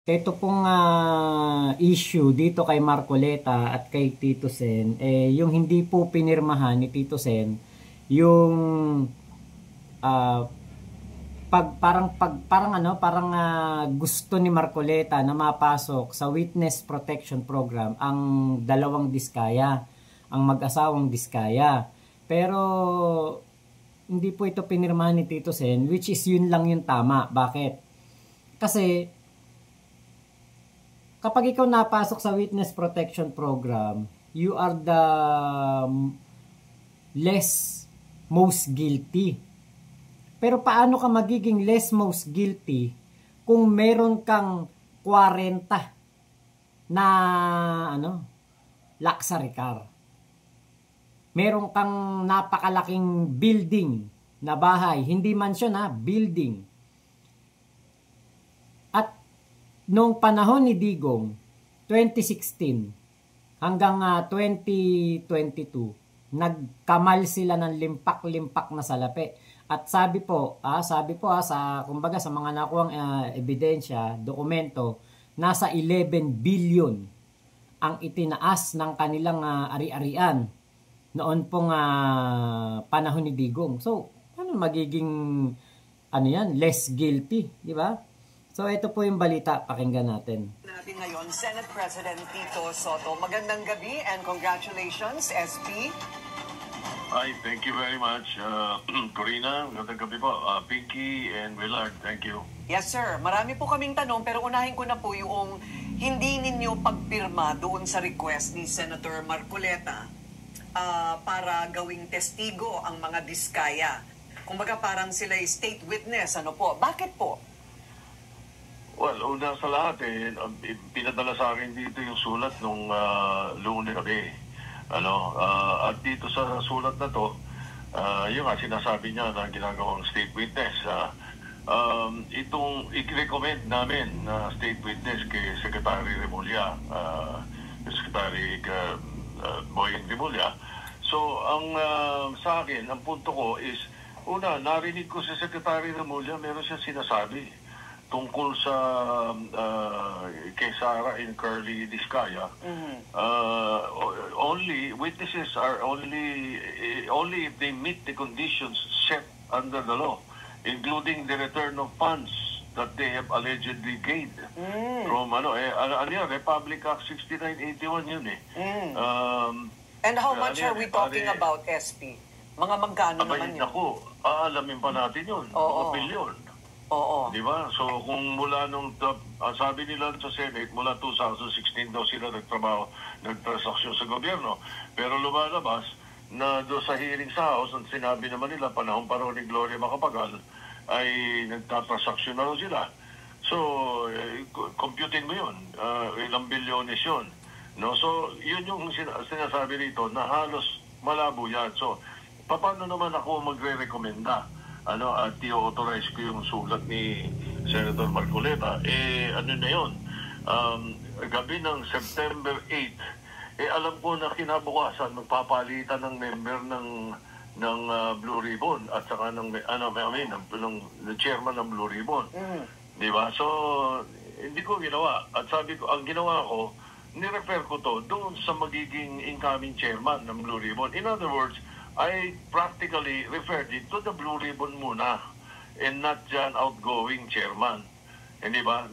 Ito pong issue dito kay Marcoleta at kay Tito Sen, yung hindi po pinirmahan ni Tito Sen, yung ah, gusto ni Marcoleta na mapasok sa Witness Protection Program ang dalawang Diskaya, ang mag-asawang Diskaya. Pero hindi po ito pinirmahan ni Tito Sen, which is yun lang yung tama. Bakit? Kasi kapag ikaw napasok sa Witness Protection Program, you are the less most guilty. Pero paano ka magiging less most guilty kung meron kang 40 na luxury car? Meron kang napakalaking building na bahay, hindi mansion building. At noong panahon ni Digong, 2016 hanggang 2022, nagkamal sila ng limpak-limpak na salapi. At sabi po sa kumbaga sa mga nakuhang ebidensya, dokumento, nasa 11 billion ang itinaas ng kanilang ari-arian noon pong panahon ni Digong. So, ano magiging less guilty, di ba? So, ito po yung balita, pakinggan natin. Natin ngayon, Senate President Tito Sotto. Magandang gabi and congratulations, SP. Hi, thank you very much, Corina. Magandang gabi po. Pinky and Willard, thank you. Yes, sir. Marami po kaming tanong pero unahin ko na po yung hindi ninyo pagpirma doon sa request ni Senator Marcoleta para gawing testigo ang mga Diskaya. Kumbaga parang sila state witness. Ano po? Bakit po? Well, una sa lahat, pinadala sa akin dito yung sulat nung Lunes gabi. At dito sa sulat na to, yung sinasabi niya na ginagawang state witness. Itong i-recommend namin na state witness kay Secretary Remulla, Secretary Boying Remulla. So, sa akin, ang punto ko is, una, narinig ko si Secretary Remulla, meron siya sinasabi tungkol sa kay Sara and Curly Diskaya. Witnesses are only if they meet the conditions set under the law, including the return of funds that they have allegedly gained from Republic Act 6981 yun And how much are we talking about, SP? Mga magkano naman yun? Naku, aalamin pa natin yun. Mga bilyon. Oo. Di ba? So kung mula nung sabi nila sa Senate, mula 2016 daw sila nagtransaksyon sa gobyerno. Pero lumalabas na doon sa hearing sa House, ang sinabi naman nila, panahon pa raw ni Gloria Macapagal, ay nagtatransaksyon na raw sila. So, computing mo yun. Ilang bilyones yun. No? So, yun yung sinasabi rito na halos malabo yan. So, paano naman ako magre-recommenda? At i-authorize ko yung sulat ni Senator Marcoleta. Ano na yun? Gabi ng September 8, alam ko na kinabukasan magpapalitan ng member ng Blue Ribbon at saka ng chairman ng Blue Ribbon. Di ba? So, hindi ko ginawa. At sabi ko, ang ginawa ko, ni-refer ko to doon sa magiging incoming chairman ng Blue Ribbon. In other words, I practically referred it to the Blue Ribbon muna and not dyan outgoing chairman. Hindi ba?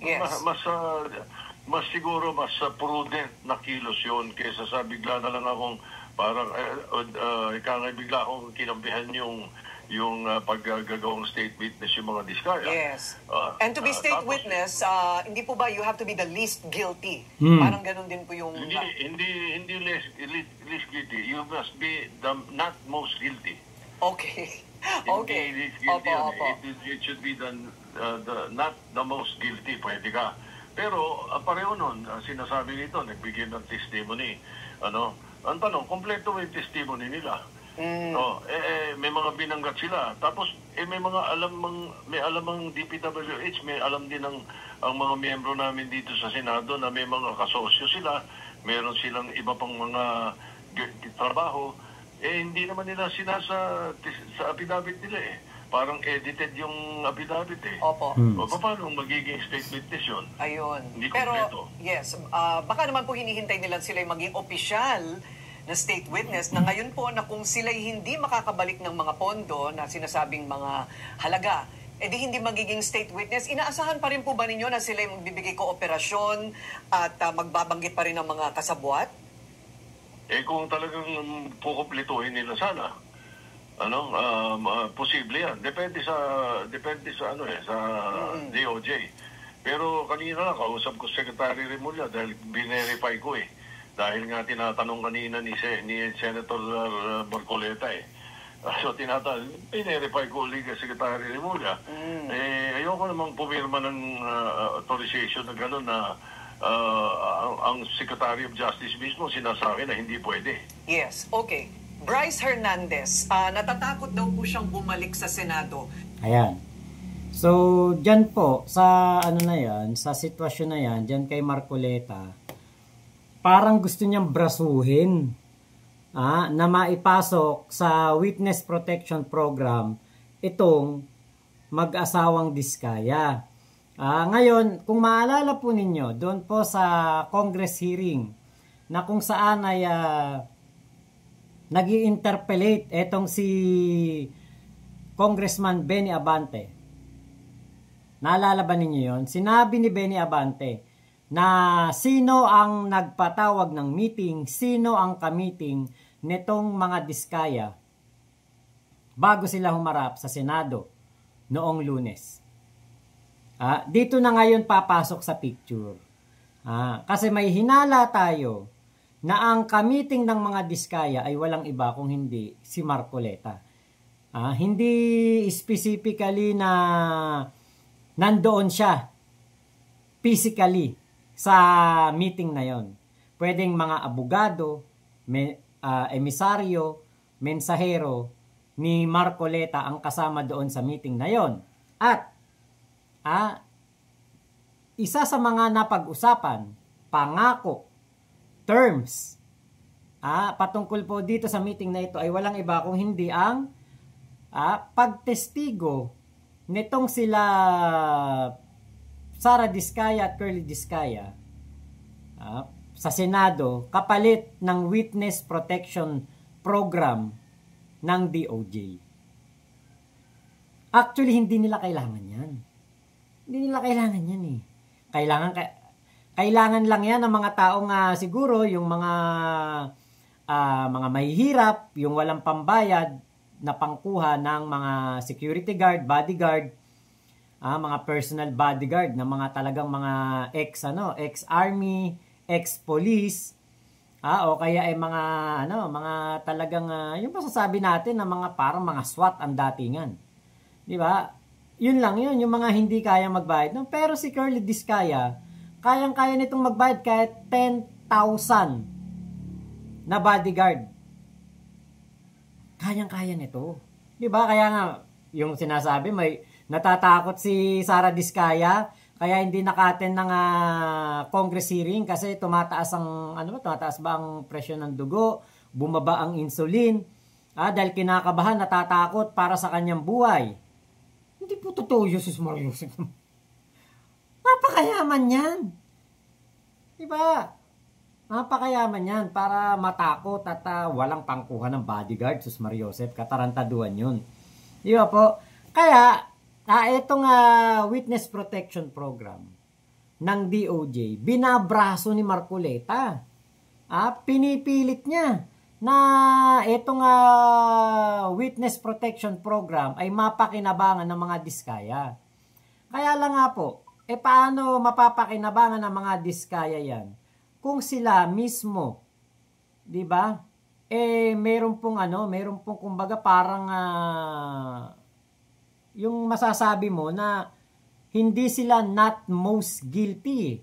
Yes. Mas siguro, mas prudent na kilos yun kaysa sa bigla na lang akong parang bigla akong kinampihan yung paggagawang state witness yung mga Diskaya. Yes. And to be state witness, hindi po ba you have to be the least guilty? Parang ganun din po yung... Hindi least guilty. You must be the not most guilty. Okay. Okay. Hindi least guilty. It should be the not the most guilty. Pwede ka. Pero pareho nun, sinasabi nito, nagbigay ng testimony. Ang tanong, kompleto yung testimony nila. May mga binanggat sila. Tapos may mga alamang DPWH, may alam din ang mga miyembro namin dito sa Senado na may mga kasosyo sila, meron silang iba pang mga trabaho. Hindi naman nila sa affidavit nila parang edited yung affidavit eh. Opo. O paano magiging state witness yun? Ayun. Hindi Pero, kompleto. yes, baka naman po hinihintay nila sila maging opisyal na state witness na ngayon po na kung sila'y hindi makakabalik ng mga pondo na sinasabing mga halaga, edi hindi magiging state witness. Inaasahan pa rin po ba ninyo na sila'y magbibigay kooperasyon at magbabanggit pa rin ng mga kasabwat? Kung talagang kukumplituhin nila sana, posible yan. Depende sa sa DOJ. Pero kanina kausap ko Secretary Remulla dahil binerify ko Dahil nga tinatanong kanina ni Senator Marcoleta So binerify ko ulit kay Secretary Remulla. Ayoko namang pumirma ng authorization na gano'n na ang Secretary of Justice mismo sinasabi na hindi pwede. Yes, okay. Bryce Hernandez, natatakot daw po siyang bumalik sa Senado. Ayan. So, dyan po, sa sa sitwasyon na yan, dyan kay Marcoleta, parang gusto niyang brasuhin na maipasok sa Witness Protection Program itong mag-asawang Diskaya. Ngayon, kung maalala po ninyo, doon po sa Congress hearing na kung saan ay nag-i-interpellate etong si Congressman Benny Abante. Naalala ba ninyo yon? Sinabi ni Benny Abante na sino ang nagpatawag ng meeting, sino ang ka-meeting nitong mga Diskaya bago sila humarap sa Senado noong Lunes. Dito na ngayon papasok sa picture. Kasi may hinala tayo na ang ka-meeting ng mga Diskaya ay walang iba kung hindi si Marcoleta. Hindi specifically na nandoon siya physically sa meeting na yon. Pwedeng mga abogado, emisaryo, mensahero ni Marcoleta ang kasama doon sa meeting na yon. At isa sa mga napag-usapan, pangako, terms, patungkol po dito sa meeting na ito ay walang iba kung hindi ang pagtestigo nitong sila Sara Diskaya at Curly Diskaya sa Senado kapalit ng Witness Protection Program ng DOJ. Actually, hindi nila kailangan yan. Hindi nila kailangan yan Kailangan lang yan ng mga taong siguro yung mga mahihirap, yung walang pambayad na pangkuha ng mga security guard, bodyguard, mga personal bodyguard na mga talagang mga ex-army, ex-police, o kaya ay mga talagang yung masasabi natin na mga parang mga SWAT ang datingan. 'Di ba? Yun lang yun, yung mga hindi kayang magbayad. No? Pero si Curly Diskaya, kayang-kaya nitong magbayad kahit 10,000 na bodyguard. Kayang-kaya nito. 'Di ba? Kaya nga yung sinasabi may natatakot si Sara Diskaya kaya hindi naka-attend ng Congress hearing kasi tumataas ba ang presyon ng dugo, bumaba ang insulin, dahil kinakabahan, natatakot para sa kanyang buhay. Hindi po totoo yun, Sus Mariusip. Napakayaman yan. Diba? Napakayaman yan para matakot at walang pangkuha ng bodyguard, Sus Mariusip. Katarantaduan yun. Diba po? Kaya, itong Witness Protection Program ng DOJ, binabraso ni Marcoleta. Pinipilit niya na itong Witness Protection Program ay mapakinabangan ng mga Diskaya. Kaya lang nga po, paano mapapakinabangan ng mga Diskaya yan? Kung sila mismo, di ba? Meron pong kumbaga parang yung masasabi mo na hindi sila not most guilty.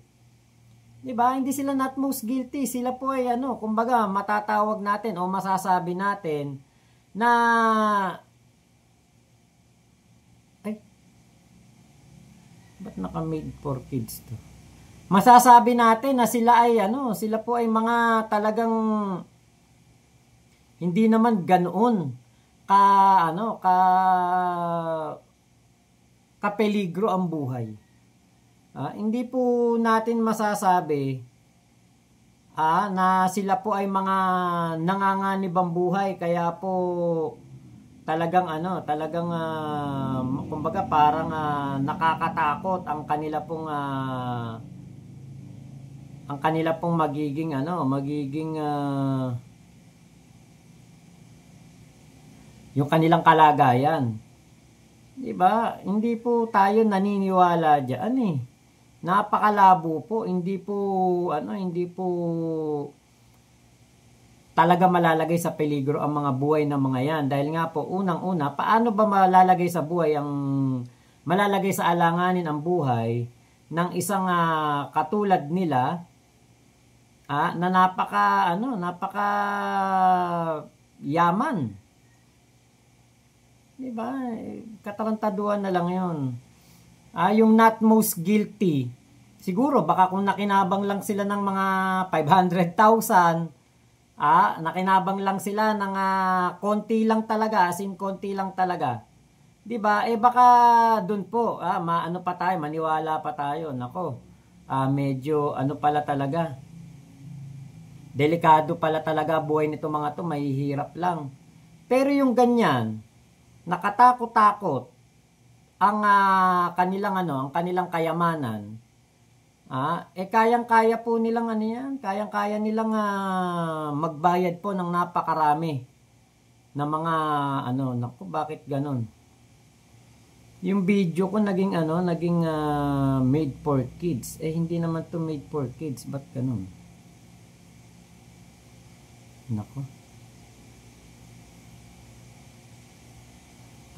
'Di ba? Hindi sila not most guilty. Sila po ay kumbaga matatawag natin o masasabi natin na ba't naka-made for kids to? Masasabi natin na sila ay sila po ay mga talagang hindi naman ganoon kapeligro ang buhay. Hindi po natin masasabi na sila po ay mga nanganganib ang buhay, kaya po talagang kumbaga parang nakakatakot ang kanila pong magiging yung kanilang kalagayan. 'Di ba? Hindi po tayo naniniwala diyan eh. Napakalabo po, hindi po talaga malalagay sa peligro ang mga buhay ng mga yan. Dahil nga po, unang-una, paano ba malalagay sa alanganin ang buhay ng isang katulad nila na napaka yaman. Diba? Katarantaduhan na lang yun. Yung not most guilty, siguro baka kung nakinabang lang sila ng mga 500,000, nakinabang lang sila ng konti lang talaga, as in konti lang talaga. 'Di ba? Baka doon po, maniwala pa tayo. Nako. Medyo pala talaga. Delikado pala talaga buhay nito mga to, mahihirap lang. Pero yung ganyan, nakatakot-takot ang kanilang kayamanan. Kayang-kaya po nilang kayang-kaya nilang magbayad po ng napakarami na mga naku, bakit ganun? Yung video ko naging made for kids. Hindi naman to made for kids, ba't ganun? Naku.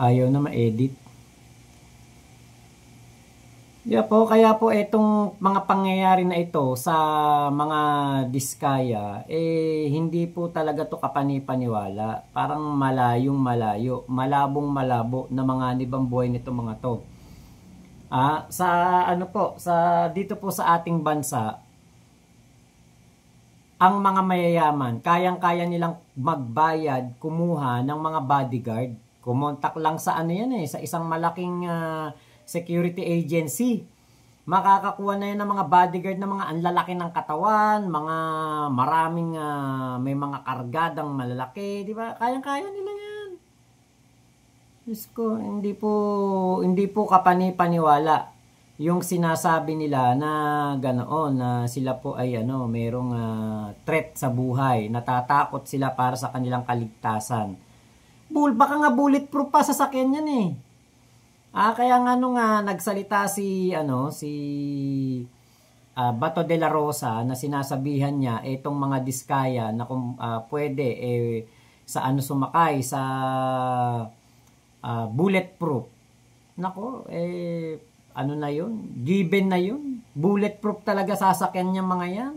Ayaw na ma-edit. Kaya po itong mga pangyayari na ito sa mga diskaya, hindi po talaga to kapanipaniwala. Parang malayo, malabong-malabo na mga nibang buhay nito mga to. Dito po sa ating bansa, ang mga mayayaman, kayang-kaya nilang magbayad, kumuha ng mga bodyguard. Kumontak lang sa sa isang malaking security agency. Makakakuha na yan ng mga bodyguard na mga anlalaki ng katawan, mga maraming may mga kargadang malalaki, di ba? Kayang-kaya nila yan. Diyos ko, hindi po kapanipaniwala yung sinasabi nila na ganoon, na sila po ay merong threat sa buhay, natatakot sila para sa kanilang kaligtasan. Baka nga bulletproof pa sasakyan yan eh. Kaya nga nagsalita si Bato de la Rosa na sinasabihan niya itong mga diskaya na kung pwede sa sumakay sa bulletproof. Nako, na yun? Given na yun. Bulletproof talaga sasakyan niya mga yan.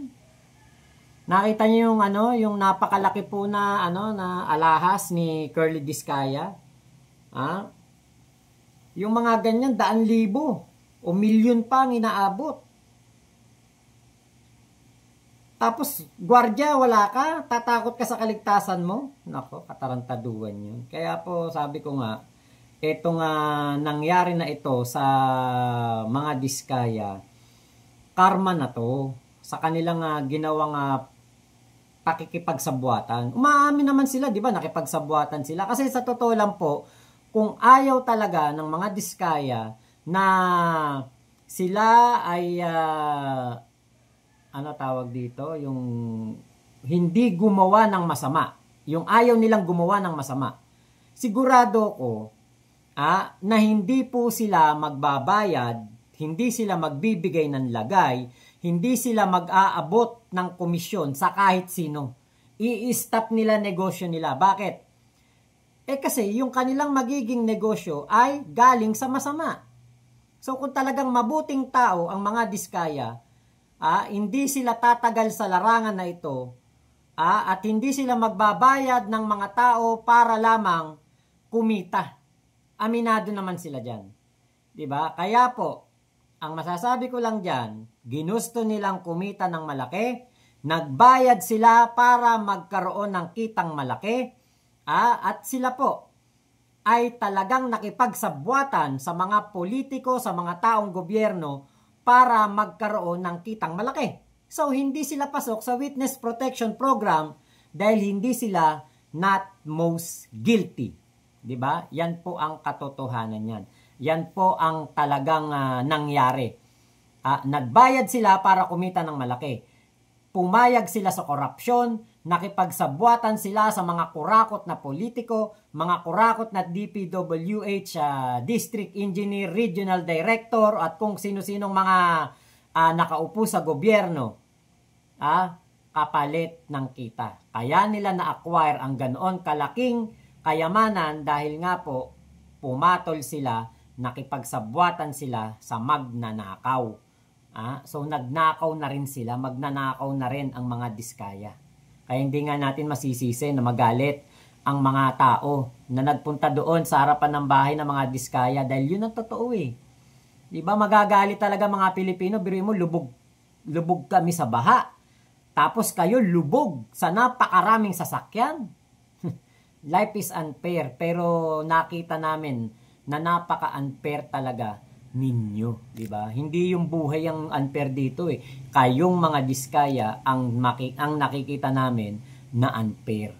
Nakita niyo yung napakalaki po na na alahas ni Curly Diskaya? Yung mga ganyan, 100,000 o milyon pa ang inaabot. Tapos, gwardiya, wala ka? Tatakot ka sa kaligtasan mo? Nako, katarantaduhan yun. Kaya po, sabi ko nga, etong nangyari na ito sa mga diskaya, karma na to sa kanilang ginawang pakikipagsabuatan. Umaamin naman sila, di ba? Nakipagsabuatan sila. Kasi sa totoo lang po, kung ayaw talaga ng mga diskaya na sila ay tawag dito, yung hindi gumawa ng masama, yung ayaw nilang gumawa ng masama, sigurado ko na hindi po sila magbabayad, hindi sila magbibigay ng lagay, hindi sila mag-aabot ng komisyon sa kahit sino. I-stop nila negosyo nila. Bakit? Kasi yung kanilang magiging negosyo ay galing sa masama. So kung talagang mabuting tao ang mga diskaya, hindi sila tatagal sa larangan na ito, at hindi sila magbabayad ng mga tao para lamang kumita. Aminado naman sila dyan. Diba? Kaya po, ang masasabi ko lang dyan, ginusto nilang kumita ng malaki, nagbayad sila para magkaroon ng kitang malaki, at sila po ay talagang nakipagsabwatan sa mga politiko, sa mga taong gobyerno para magkaroon ng kitang malaki. So, hindi sila pasok sa Witness Protection Program dahil hindi sila not most guilty. 'Di ba? Yan po ang katotohanan yan. Yan po ang talagang nangyari. Nagbayad sila para kumita ng malaki. Pumayag sila sa korupsyon, nakipagsabwatan sila sa mga kurakot na politiko, mga kurakot na DPWH, District Engineer, Regional Director, at kung sino-sinong mga nakaupo sa gobyerno, kapalit ng kita. Kaya nila na-acquire ang ganoon kalaking kayamanan dahil nga po pumatol sila, nakipagsabwatan sila sa magnanakaw. So nagnakaw na rin sila, magnanakaw na rin ang mga Diskaya. Kaya hindi nga natin masisisi na magalit ang mga tao na nagpunta doon sa harapan ng bahay ng mga Diskaya dahil yun ang totoo eh. Diba magagalit talaga mga Pilipino, biruin mo lubog kami sa baha. Tapos kayo lubog sa napakaraming sasakyan. Life is unfair, pero nakita namin na napaka-unfair talaga ninyo, di ba? Hindi yung buhay ang unfair dito eh. Kayong mga Diskaya ang nakikita namin na unfair.